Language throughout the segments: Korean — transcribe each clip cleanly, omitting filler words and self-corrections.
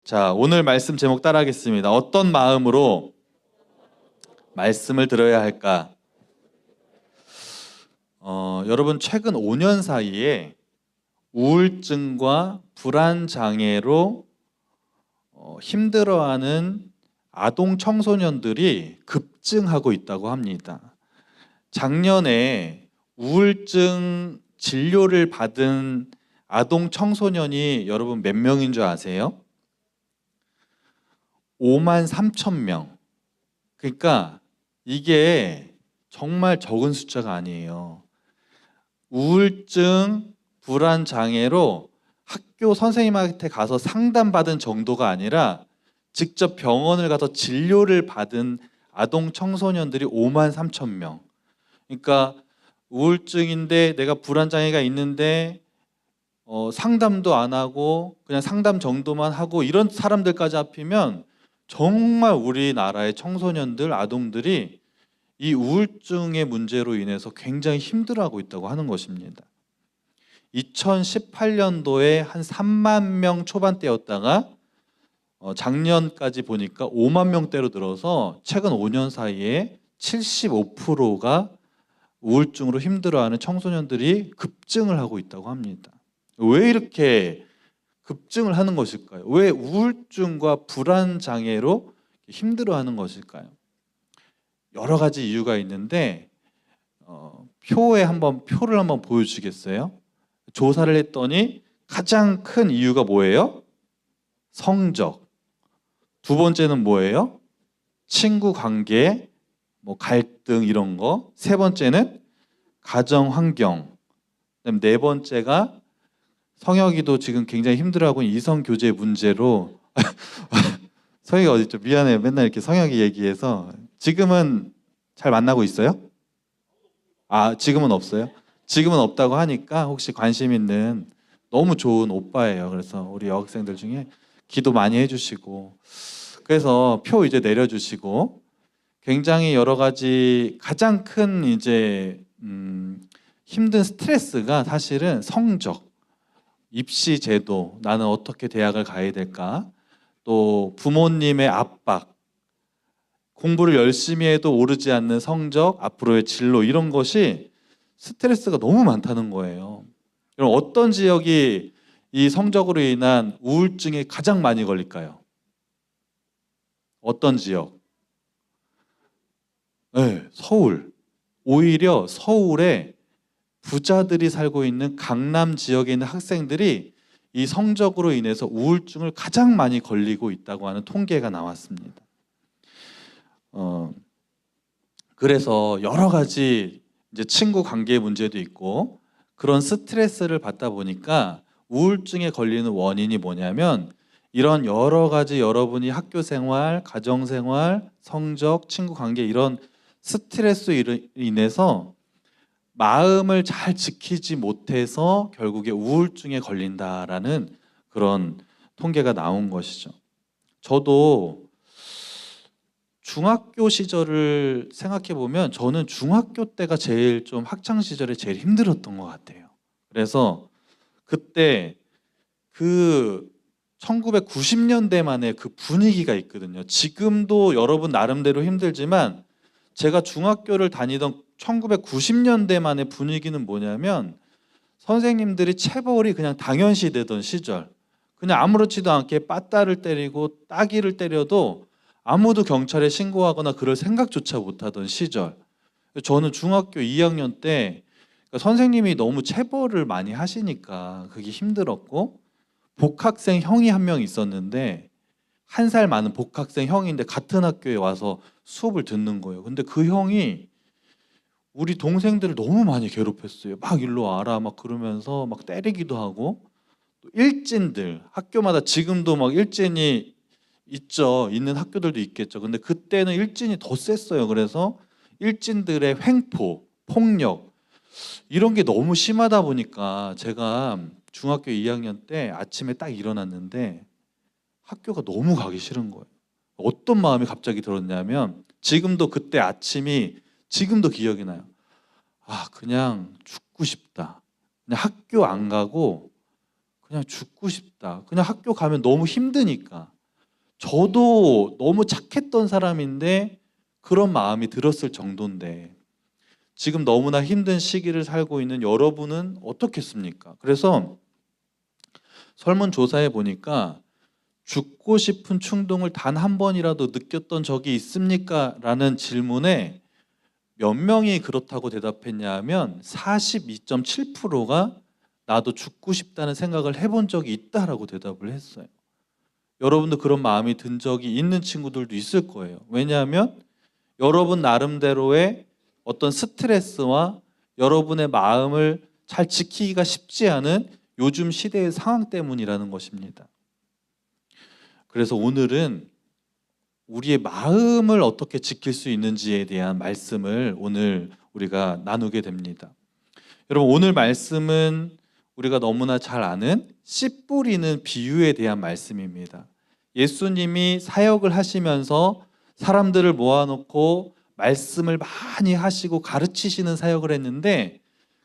자, 오늘 말씀 제목 따라하겠습니다. 어떤 마음으로 말씀을 들어야 할까? 여러분 최근 5년 사이에 우울증과 불안 장애로 힘들어하는 아동 청소년들이 급증하고 있다고 합니다. 작년에 우울증 진료를 받은 아동 청소년이 여러분 몇 명인 줄 아세요? 5만 3천 명. 그러니까 이게 정말 적은 숫자가 아니에요. 우울증, 불안 장애로 학교 선생님한테 가서 상담받은 정도가 아니라 직접 병원을 가서 진료를 받은 아동 청소년들이 5만 3천 명. 그러니까 우울증인데 내가 불안 장애가 있는데 상담도 안 하고 그냥 상담 정도만 하고 이런 사람들까지 합히면 정말 우리나라의 청소년들, 아동들이 이 우울증의 문제로 인해서 굉장히 힘들어하고 있다고 하는 것입니다. 2018년도에 한 3만 명 초반대였다가 작년까지 보니까 5만 명대로 늘어서 최근 5년 사이에 75%가 우울증으로 힘들어하는 청소년들이 급증을 하고 있다고 합니다. 왜 이렇게 급증을 하는 것일까요? 왜 우울증과 불안 장애로 힘들어하는 것일까요? 여러 가지 이유가 있는데 표를 한번 보여주시겠어요? 조사를 했더니 가장 큰 이유가 뭐예요? 성적. 두 번째는 뭐예요? 친구 관계, 갈등 이런 거. 세 번째는 가정 환경. 그다음 네 번째가 성혁이도 지금 굉장히 힘들어하고 있는 이성 교제 문제로 성혁이 어디 있죠? 미안해요. 맨날 이렇게 성혁이 얘기해서. 지금은 잘 만나고 있어요? 지금은 없어요? 지금은 없다고 하니까 혹시 관심 있는 너무 좋은 오빠예요. 그래서 우리 여학생들 중에 기도 많이 해주시고, 그래서 표 이제 내려주시고, 굉장히 여러 가지 가장 큰 이제 힘든 스트레스가 사실은 성적, 입시 제도, 나는 어떻게 대학을 가야 될까, 또 부모님의 압박, 공부를 열심히 해도 오르지 않는 성적, 앞으로의 진로, 이런 것이 스트레스가 너무 많다는 거예요. 그럼 어떤 지역이 이 성적으로 인한 우울증에 가장 많이 걸릴까요? 어떤 지역? 네, 서울. 오히려 서울에 부자들이 살고 있는 강남 지역에 있는 학생들이 이 성적으로 인해서 우울증을 가장 많이 걸리고 있다고 하는 통계가 나왔습니다. 그래서 여러 가지 이제 친구 관계 문제도 있고 그런 스트레스를 받다 보니까 우울증에 걸리는 원인이 뭐냐면 이런 여러 가지 여러분이 학교 생활, 가정 생활, 성적, 친구 관계 이런 스트레스로 인해서 마음을 잘 지키지 못해서 결국에 우울증에 걸린다라는 그런 통계가 나온 것이죠. 저도 중학교 시절을 생각해 보면 저는 중학교 때가 제일 좀 학창 시절에 제일 힘들었던 것 같아요. 그래서 그때 그 1990년대만의 그 분위기가 있거든요. 지금도 여러분 나름대로 힘들지만 제가 중학교를 다니던 1990년대만의 분위기는 뭐냐면 선생님들이 체벌이 그냥 당연시 되던 시절, 그냥 아무렇지도 않게 빠따를 때리고 따기를 때려도 아무도 경찰에 신고하거나 그럴 생각조차 못하던 시절. 저는 중학교 2학년 때 선생님이 너무 체벌을 많이 하시니까 그게 힘들었고, 복학생 형이 한 명 있었는데 한 살 많은 복학생 형인데 같은 학교에 와서 수업을 듣는 거예요. 근데 그 형이 우리 동생들을 너무 많이 괴롭혔어요. 막 일로 와라 막 그러면서 막 때리기도 하고, 또 일진들 학교마다 지금도 막 일진이 있죠. 있는 학교들도 있겠죠. 근데 그때는 일진이 더 셌어요. 그래서 일진들의 횡포, 폭력 이런 게 너무 심하다 보니까 제가 중학교 2학년 때 아침에 딱 일어났는데 학교가 너무 가기 싫은 거예요. 어떤 마음이 갑자기 들었냐면 지금도 그때 아침이 지금도 기억이 나요. 그냥 죽고 싶다. 그냥 학교 안 가고 그냥 죽고 싶다. 그냥 학교 가면 너무 힘드니까. 저도 너무 착했던 사람인데 그런 마음이 들었을 정도인데 지금 너무나 힘든 시기를 살고 있는 여러분은 어떻겠습니까? 그래서 설문조사에 보니까 죽고 싶은 충동을 단 한 번이라도 느꼈던 적이 있습니까? 라는 질문에 몇 명이 그렇다고 대답했냐 하면 42.7%가 나도 죽고 싶다는 생각을 해본 적이 있다라고 대답을 했어요. 여러분도 그런 마음이 든 적이 있는 친구들도 있을 거예요. 왜냐하면 여러분 나름대로의 어떤 스트레스와 여러분의 마음을 잘 지키기가 쉽지 않은 요즘 시대의 상황 때문이라는 것입니다. 그래서 오늘은 우리의 마음을 어떻게 지킬 수 있는지에 대한 말씀을 오늘 우리가 나누게 됩니다. 여러분, 오늘 말씀은 우리가 너무나 잘 아는 씨 뿌리는 비유에 대한 말씀입니다. 예수님이 사역을 하시면서 사람들을 모아놓고 말씀을 많이 하시고 가르치시는 사역을 했는데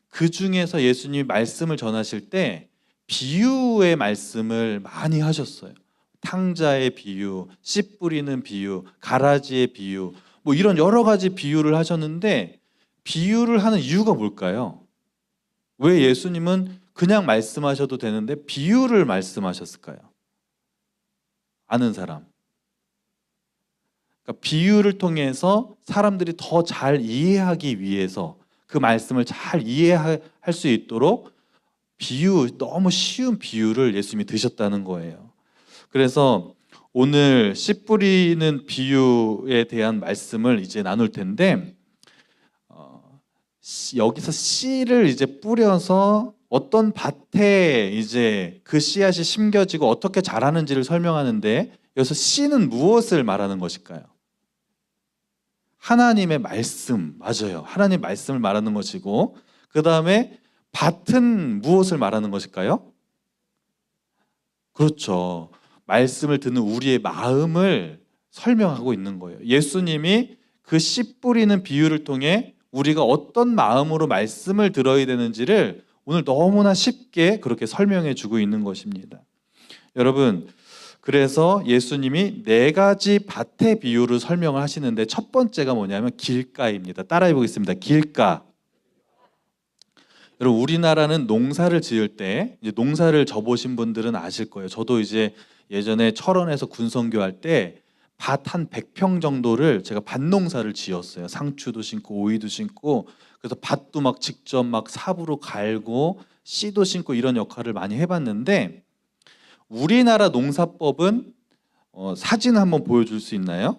그 중에서 예수님이 말씀을 전하실 때 비유의 말씀을 많이 하셨어요. 탕자의 비유, 씨 뿌리는 비유, 가라지의 비유, 뭐 이런 여러 가지 비유를 하셨는데 비유를 하는 이유가 뭘까요? 왜 예수님은 그냥 말씀하셔도 되는데 비유를 말씀하셨을까요? 아는 사람. 그러니까 비유를 통해서 사람들이 더 잘 이해하기 위해서 그 말씀을 잘 이해할 수 있도록 너무 쉬운 비유를 예수님이 드셨다는 거예요. 그래서 오늘 씨 뿌리는 비유에 대한 말씀을 이제 나눌 텐데 여기서 씨를 이제 뿌려서 어떤 밭에 이제 그 씨앗이 심겨지고 어떻게 자라는지를 설명하는데 여기서 씨는 무엇을 말하는 것일까요? 하나님의 말씀, 맞아요. 하나님 말씀을 말하는 것이고 그 다음에 밭은 무엇을 말하는 것일까요? 그렇죠. 말씀을 듣는 우리의 마음을 설명하고 있는 거예요. 예수님이 그 씨 뿌리는 비유를 통해 우리가 어떤 마음으로 말씀을 들어야 되는지를 오늘 너무나 쉽게 그렇게 설명해 주고 있는 것입니다. 여러분, 그래서 예수님이 4가지 밭의 비유를 설명을 하시는데 첫 번째가 뭐냐면 길가입니다. 따라해 보겠습니다. 길가. 여러분, 우리나라는 농사를 지을 때 이제 농사를 져보신 분들은 아실 거예요. 저도 이제 예전에 철원에서 군선교할 때 밭 한 100평 정도를 제가 밭농사를 지었어요. 상추도 심고 오이도 심고 그래서 밭도 막 직접 막 삽으로 갈고 씨도 심고 이런 역할을 많이 해봤는데 우리나라 농사법은 사진 한번 보여줄 수 있나요?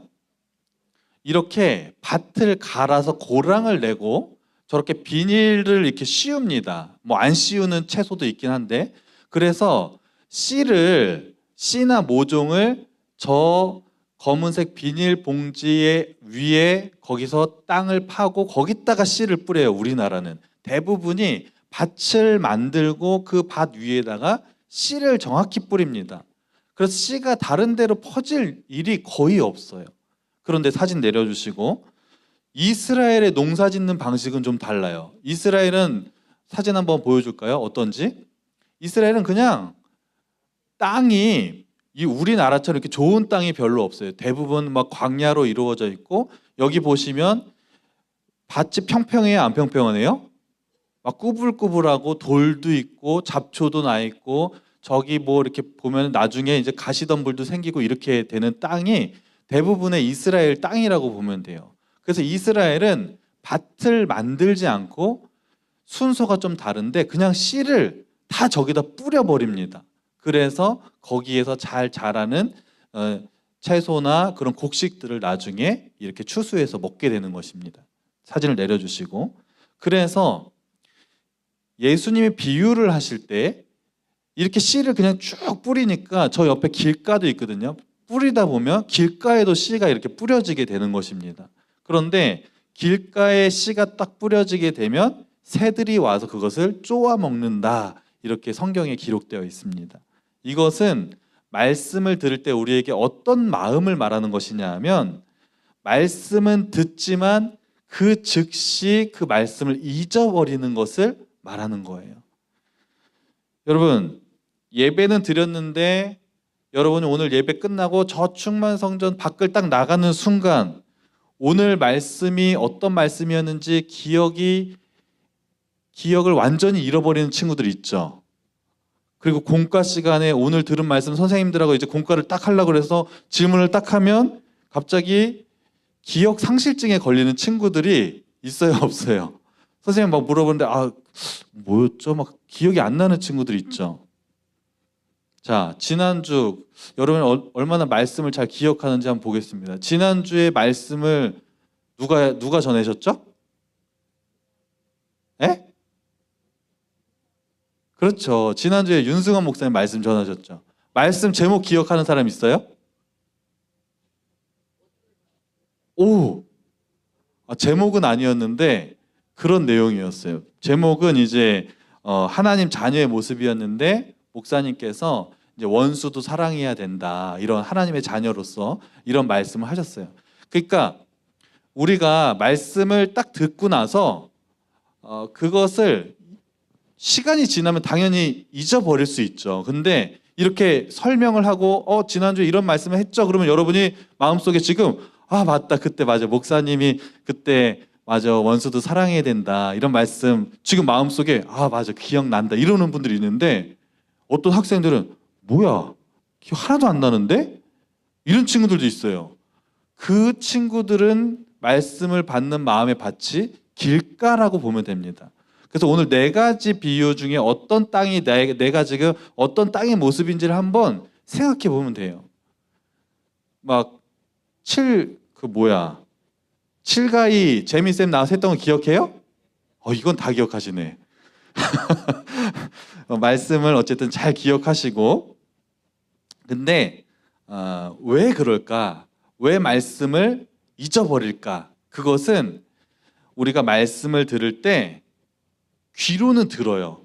이렇게 밭을 갈아서 고랑을 내고 저렇게 비닐을 이렇게 씌웁니다. 뭐 안 씌우는 채소도 있긴 한데 그래서 씨나 모종을 저 검은색 비닐 봉지에 위에 거기서 땅을 파고 거기다가 씨를 뿌려요. 우리나라는 대부분이 밭을 만들고 그 밭 위에다가 씨를 정확히 뿌립니다. 그래서 씨가 다른 데로 퍼질 일이 거의 없어요. 그런데 사진 내려주시고 이스라엘의 농사 짓는 방식은 좀 달라요. 이스라엘은 사진 한번 보여줄까요? 어떤지? 이스라엘은 그냥 땅이 우리나라처럼 이렇게 좋은 땅이 별로 없어요. 대부분 막 광야로 이루어져 있고 여기 보시면 밭이 평평해요? 안 평평하네요? 막 꾸불꾸불하고 돌도 있고 잡초도 나 있고 저기 뭐 이렇게 보면 나중에 이제 가시덤불도 생기고 이렇게 되는 땅이 대부분의 이스라엘 땅이라고 보면 돼요. 그래서 이스라엘은 밭을 만들지 않고 순서가 좀 다른데 그냥 씨를 다 저기다 뿌려버립니다. 그래서 거기에서 잘 자라는 채소나 그런 곡식들을 나중에 이렇게 추수해서 먹게 되는 것입니다. 사진을 내려주시고 그래서 예수님이 비유를 하실 때 이렇게 씨를 그냥 쭉 뿌리니까 저 옆에 길가도 있거든요. 뿌리다 보면 길가에도 씨가 이렇게 뿌려지게 되는 것입니다. 그런데 길가에 씨가 딱 뿌려지게 되면 새들이 와서 그것을 쪼아 먹는다. 이렇게 성경에 기록되어 있습니다. 이것은 말씀을 들을 때 우리에게 어떤 마음을 말하는 것이냐 하면 말씀은 듣지만 그 즉시 그 말씀을 잊어버리는 것을 말하는 거예요. 여러분, 예배는 드렸는데 여러분이 오늘 예배 끝나고 저 충만성전 밖을 딱 나가는 순간 오늘 말씀이 어떤 말씀이었는지 기억을 완전히 잃어버리는 친구들 있죠. 그리고 공과 시간에 오늘 들은 말씀 선생님들하고 이제 공과를 딱 하려고 그래서 질문을 딱 하면 갑자기 기억 상실증에 걸리는 친구들이 있어요, 없어요? 선생님 막 물어보는데 뭐였죠? 막 기억이 안 나는 친구들 있죠. 자, 지난주 여러분 얼마나 말씀을 잘 기억하는지 한번 보겠습니다. 지난주에 말씀을 누가 전하셨죠? 예? 그렇죠. 지난주에 윤승원 목사님 말씀 전하셨죠. 말씀 제목 기억하는 사람 있어요? 오! 제목은 아니었는데 그런 내용이었어요. 제목은 이제 하나님 자녀의 모습이었는데 목사님께서 이제 원수도 사랑해야 된다. 이런 하나님의 자녀로서 이런 말씀을 하셨어요. 그러니까 우리가 말씀을 딱 듣고 나서 그것을 시간이 지나면 당연히 잊어버릴 수 있죠. 근데 이렇게 설명을 하고 지난주에 이런 말씀을 했죠. 그러면 여러분이 마음속에 지금 맞다. 그때 맞아. 목사님이 그때 맞아. 원수도 사랑해야 된다. 이런 말씀 지금 마음속에 맞아. 기억난다. 이러는 분들이 있는데 어떤 학생들은 뭐야? 기억 하나도 안 나는데? 이런 친구들도 있어요. 그 친구들은 말씀을 받는 마음의 밭이 길가라고 보면 됩니다. 그래서 오늘 네 가지 비유 중에 어떤 땅이 내가 지금 어떤 땅의 모습인지를 한번 생각해 보면 돼요. 막 칠가이 재민쌤 나와서 했던 거 기억해요? 이건 다 기억하시네. 말씀을 어쨌든 잘 기억하시고 근데 왜 그럴까? 왜 말씀을 잊어버릴까? 그것은 우리가 말씀을 들을 때 귀로는 들어요.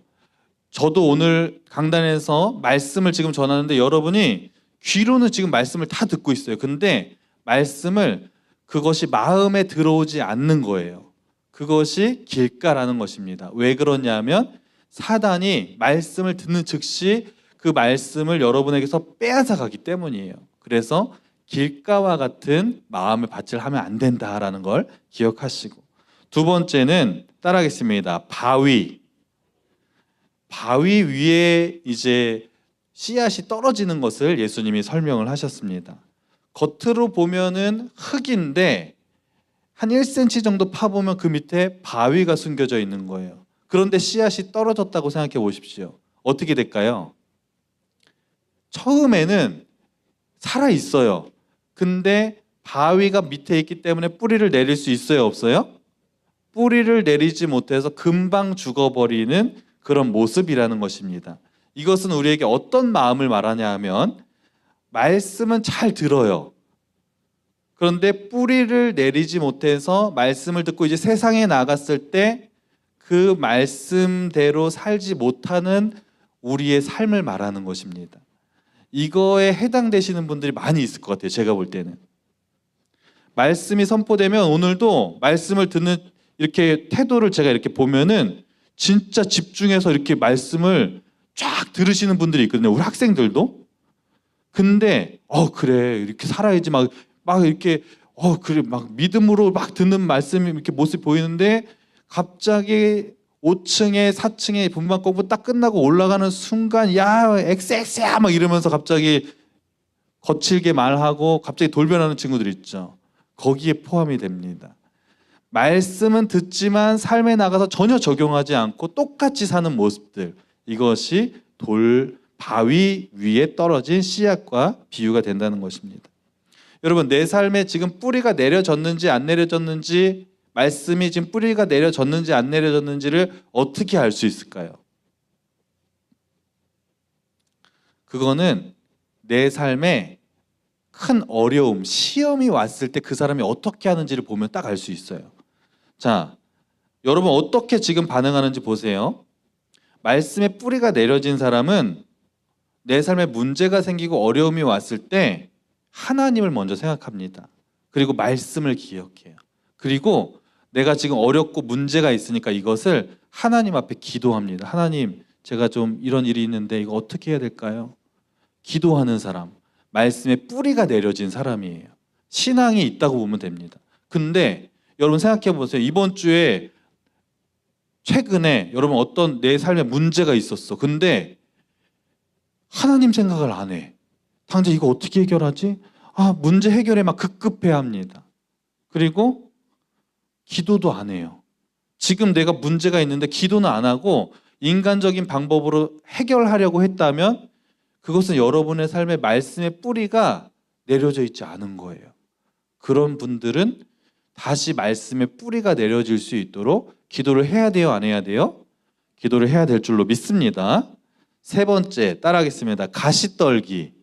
저도 오늘 강단에서 말씀을 지금 전하는데 여러분이 귀로는 지금 말씀을 다 듣고 있어요. 근데 말씀을 그것이 마음에 들어오지 않는 거예요. 그것이 길가라는 것입니다. 왜 그러냐면 사단이 말씀을 듣는 즉시 그 말씀을 여러분에게서 빼앗아 가기 때문이에요. 그래서 길가와 같은 마음의 밭을 하면 안 된다라는 걸 기억하시고 두 번째는 따라하겠습니다. 바위 위에 이제 씨앗이 떨어지는 것을 예수님이 설명을 하셨습니다. 겉으로 보면은 흙인데 한 1cm 정도 파보면 그 밑에 바위가 숨겨져 있는 거예요. 그런데 씨앗이 떨어졌다고 생각해 보십시오. 어떻게 될까요? 처음에는 살아 있어요. 근데 바위가 밑에 있기 때문에 뿌리를 내릴 수 있어요, 없어요? 뿌리를 내리지 못해서 금방 죽어버리는 그런 모습이라는 것입니다. 이것은 우리에게 어떤 마음을 말하냐 하면 말씀은 잘 들어요. 그런데 뿌리를 내리지 못해서 말씀을 듣고 이제 세상에 나갔을 때 그 말씀대로 살지 못하는 우리의 삶을 말하는 것입니다. 이거에 해당되시는 분들이 많이 있을 것 같아요. 제가 볼 때는. 말씀이 선포되면 오늘도 말씀을 듣는 이렇게 태도를 제가 이렇게 보면은 진짜 집중해서 이렇게 말씀을 쫙 들으시는 분들이 있거든요. 우리 학생들도. 근데 그래 이렇게 살아야지 막 이렇게 그래 막 믿음으로 막 듣는 말씀이 이렇게 모습이 보이는데 갑자기 5층에 4층에 분반 공부 딱 끝나고 올라가는 순간 야 엑스엑스야 막 이러면서 갑자기 거칠게 말하고 갑자기 돌변하는 친구들 있죠. 거기에 포함이 됩니다. 말씀은 듣지만 삶에 나가서 전혀 적용하지 않고 똑같이 사는 모습들 이것이 바위 위에 떨어진 씨앗과 비유가 된다는 것입니다. 여러분 내 삶에 지금 뿌리가 내려졌는지 안 내려졌는지 말씀이 지금 뿌리가 내려졌는지 안 내려졌는지를 어떻게 알 수 있을까요? 그거는 내 삶에 큰 어려움, 시험이 왔을 때 그 사람이 어떻게 하는지를 보면 딱 알 수 있어요. 자, 여러분 어떻게 지금 반응하는지 보세요. 말씀에 뿌리가 내려진 사람은 내 삶에 문제가 생기고 어려움이 왔을 때 하나님을 먼저 생각합니다. 그리고 말씀을 기억해요. 그리고 내가 지금 어렵고 문제가 있으니까 이것을 하나님 앞에 기도합니다. 하나님, 제가 좀 이런 일이 있는데 이거 어떻게 해야 될까요? 기도하는 사람. 말씀의 뿌리가 내려진 사람이에요. 신앙이 있다고 보면 됩니다. 근데 여러분 생각해 보세요. 이번 주에 최근에 여러분 어떤 내 삶에 문제가 있었어. 근데 하나님 생각을 안 해. 당장 이거 어떻게 해결하지? 문제 해결에 막 급급해 합니다. 그리고 기도도 안 해요. 지금 내가 문제가 있는데 기도는 안 하고 인간적인 방법으로 해결하려고 했다면 그것은 여러분의 삶의 말씀의 뿌리가 내려져 있지 않은 거예요. 그런 분들은 다시 말씀의 뿌리가 내려질 수 있도록 기도를 해야 돼요, 안 해야 돼요? 기도를 해야 될 줄로 믿습니다. 세 번째, 따라하겠습니다. 가시떨기.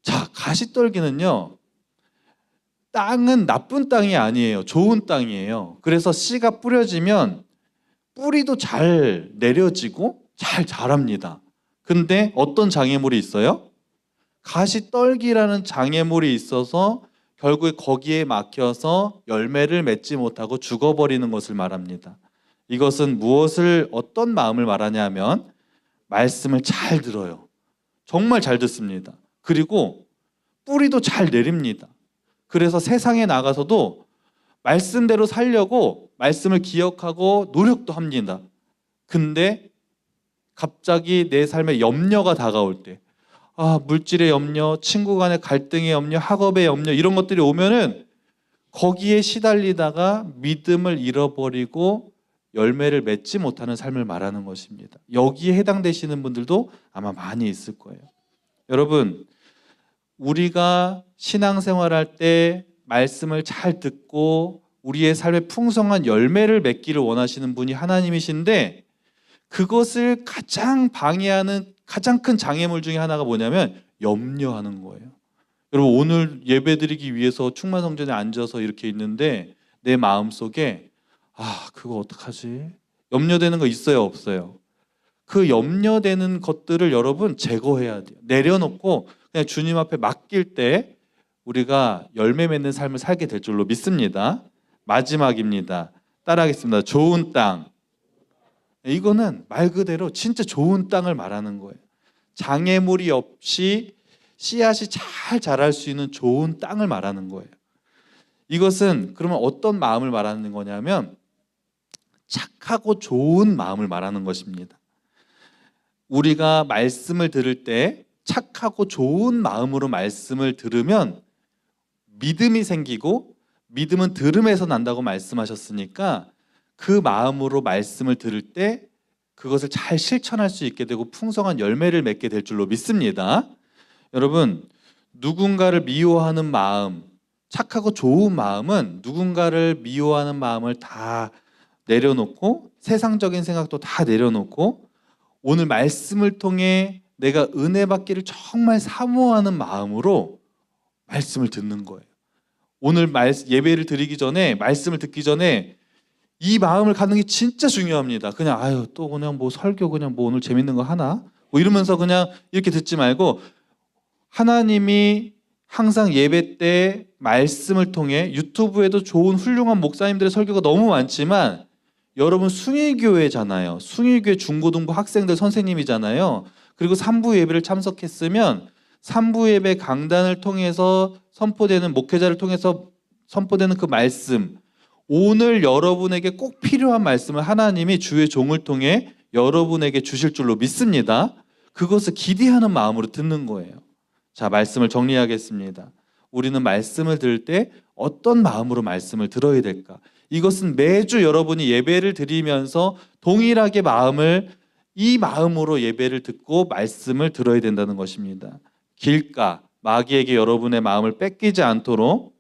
자, 가시떨기는요, 땅은 나쁜 땅이 아니에요. 좋은 땅이에요. 그래서 씨가 뿌려지면 뿌리도 잘 내려지고 잘 자랍니다. 근데 어떤 장애물이 있어요? 가시떨기라는 장애물이 있어서 결국에 거기에 막혀서 열매를 맺지 못하고 죽어버리는 것을 말합니다. 이것은 어떤 마음을 말하냐면 말씀을 잘 들어요. 정말 잘 듣습니다. 그리고 뿌리도 잘 내립니다. 그래서 세상에 나가서도 말씀대로 살려고 말씀을 기억하고 노력도 합니다. 근데 갑자기 내 삶에 염려가 다가올 때, 물질의 염려, 친구 간의 갈등의 염려, 학업의 염려 이런 것들이 오면은 거기에 시달리다가 믿음을 잃어버리고 열매를 맺지 못하는 삶을 말하는 것입니다. 여기에 해당되시는 분들도 아마 많이 있을 거예요. 여러분, 우리가 신앙생활할 때 말씀을 잘 듣고 우리의 삶에 풍성한 열매를 맺기를 원하시는 분이 하나님이신데, 그것을 가장 방해하는 가장 큰 장애물 중에 하나가 뭐냐면 염려하는 거예요. 여러분, 오늘 예배드리기 위해서 충만성전에 앉아서 이렇게 있는데 내 마음속에 그거 어떡하지? 염려되는 거 있어요, 없어요? 그 염려되는 것들을 여러분 제거해야 돼요. 내려놓고 그냥 주님 앞에 맡길 때 우리가 열매 맺는 삶을 살게 될 줄로 믿습니다. 마지막입니다. 따라하겠습니다. 좋은 땅. 이거는 말 그대로 진짜 좋은 땅을 말하는 거예요. 장애물이 없이 씨앗이 잘 자랄 수 있는 좋은 땅을 말하는 거예요. 이것은 그러면 어떤 마음을 말하는 거냐면 착하고 좋은 마음을 말하는 것입니다. 우리가 말씀을 들을 때 착하고 좋은 마음으로 말씀을 들으면 믿음이 생기고, 믿음은 들음에서 난다고 말씀하셨으니까 그 마음으로 말씀을 들을 때 그것을 잘 실천할 수 있게 되고 풍성한 열매를 맺게 될 줄로 믿습니다. 여러분, 누군가를 미워하는 마음, 착하고 좋은 마음은 누군가를 미워하는 마음을 다 내려놓고 세상적인 생각도 다 내려놓고 오늘 말씀을 통해 내가 은혜 받기를 정말 사모하는 마음으로 말씀을 듣는 거예요. 오늘 예배를 드리기 전에, 말씀을 듣기 전에 이 마음을 갖는 게 진짜 중요합니다. 그냥 또 그냥 설교 그냥 오늘 재밌는 거 하나 이러면서 그냥 이렇게 듣지 말고, 하나님이 항상 예배 때 말씀을 통해, 유튜브에도 좋은 훌륭한 목사님들의 설교가 너무 많지만 여러분 숭일교회잖아요. 숭일교회 중고등부 학생들 선생님이잖아요. 그리고 3부 예배를 참석했으면 3부 예배 강단을 통해서 선포되는, 목회자를 통해서 선포되는 그 말씀, 오늘 여러분에게 꼭 필요한 말씀을 하나님이 주의 종을 통해 여러분에게 주실 줄로 믿습니다. 그것을 기대하는 마음으로 듣는 거예요. 자, 말씀을 정리하겠습니다. 우리는 말씀을 들을 때 어떤 마음으로 말씀을 들어야 될까? 이것은 매주 여러분이 예배를 드리면서 동일하게 이 마음으로 예배를 듣고 말씀을 들어야 된다는 것입니다. 길가, 마귀에게 여러분의 마음을 뺏기지 않도록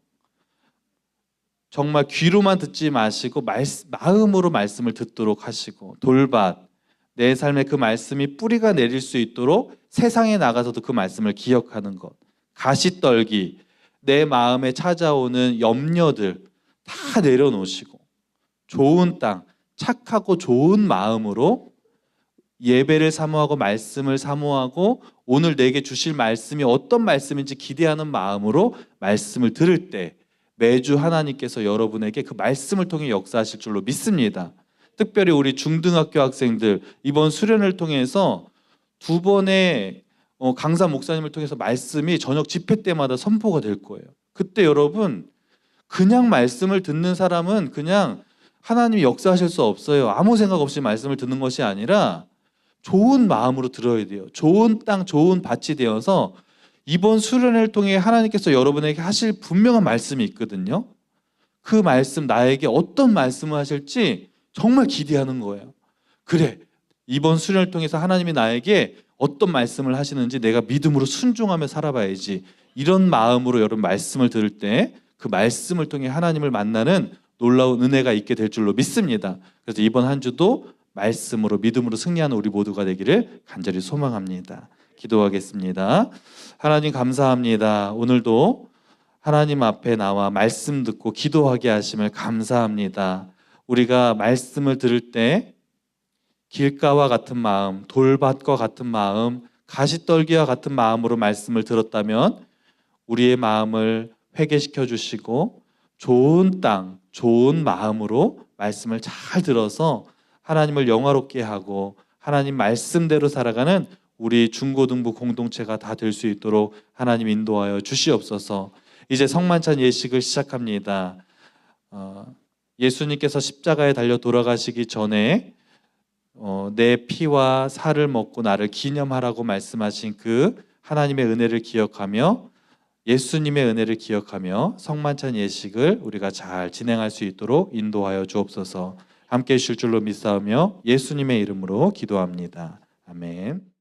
정말 귀로만 듣지 마시고 마음으로 말씀을 듣도록 하시고, 돌밭, 내 삶에 그 말씀이 뿌리가 내릴 수 있도록 세상에 나가서도 그 말씀을 기억하는 것. 가시떨기, 내 마음에 찾아오는 염려들 다 내려놓으시고 좋은 땅, 착하고 좋은 마음으로 예배를 사모하고 말씀을 사모하고 오늘 내게 주실 말씀이 어떤 말씀인지 기대하는 마음으로 말씀을 들을 때 매주 하나님께서 여러분에게 그 말씀을 통해 역사하실 줄로 믿습니다. 특별히 우리 중등학교 학생들 이번 수련을 통해서 2번의 강사 목사님을 통해서 말씀이 저녁 집회 때마다 선포가 될 거예요. 그때 여러분 그냥 말씀을 듣는 사람은 그냥 하나님이 역사하실 수 없어요. 아무 생각 없이 말씀을 듣는 것이 아니라 좋은 마음으로 들어야 돼요. 좋은 땅, 좋은 밭이 되어서 이번 수련회를 통해 하나님께서 여러분에게 하실 분명한 말씀이 있거든요. 그 말씀, 나에게 어떤 말씀을 하실지 정말 기대하는 거예요. 그래, 이번 수련을 통해서 하나님이 나에게 어떤 말씀을 하시는지 내가 믿음으로 순종하며 살아봐야지. 이런 마음으로 여러분 말씀을 들을 때 그 말씀을 통해 하나님을 만나는 놀라운 은혜가 있게 될 줄로 믿습니다. 그래서 이번 한 주도 말씀으로 믿음으로 승리하는 우리 모두가 되기를 간절히 소망합니다. 기도하겠습니다. 하나님 감사합니다. 오늘도 하나님 앞에 나와 말씀 듣고 기도하게 하심을 감사합니다. 우리가 말씀을 들을 때 길가와 같은 마음, 돌밭과 같은 마음, 가시떨기와 같은 마음으로 말씀을 들었다면 우리의 마음을 회개시켜 주시고 좋은 땅, 좋은 마음으로 말씀을 잘 들어서 하나님을 영화롭게 하고 하나님 말씀대로 살아가는 우리 중고등부 공동체가 다 될 수 있도록 하나님 인도하여 주시옵소서. 이제 성만찬 예식을 시작합니다. 예수님께서 십자가에 달려 돌아가시기 전에 내 피와 살을 먹고 나를 기념하라고 말씀하신 그 하나님의 은혜를 기억하며 예수님의 은혜를 기억하며 성만찬 예식을 우리가 잘 진행할 수 있도록 인도하여 주옵소서. 함께 해주실 줄로 믿사오며 예수님의 이름으로 기도합니다. 아멘.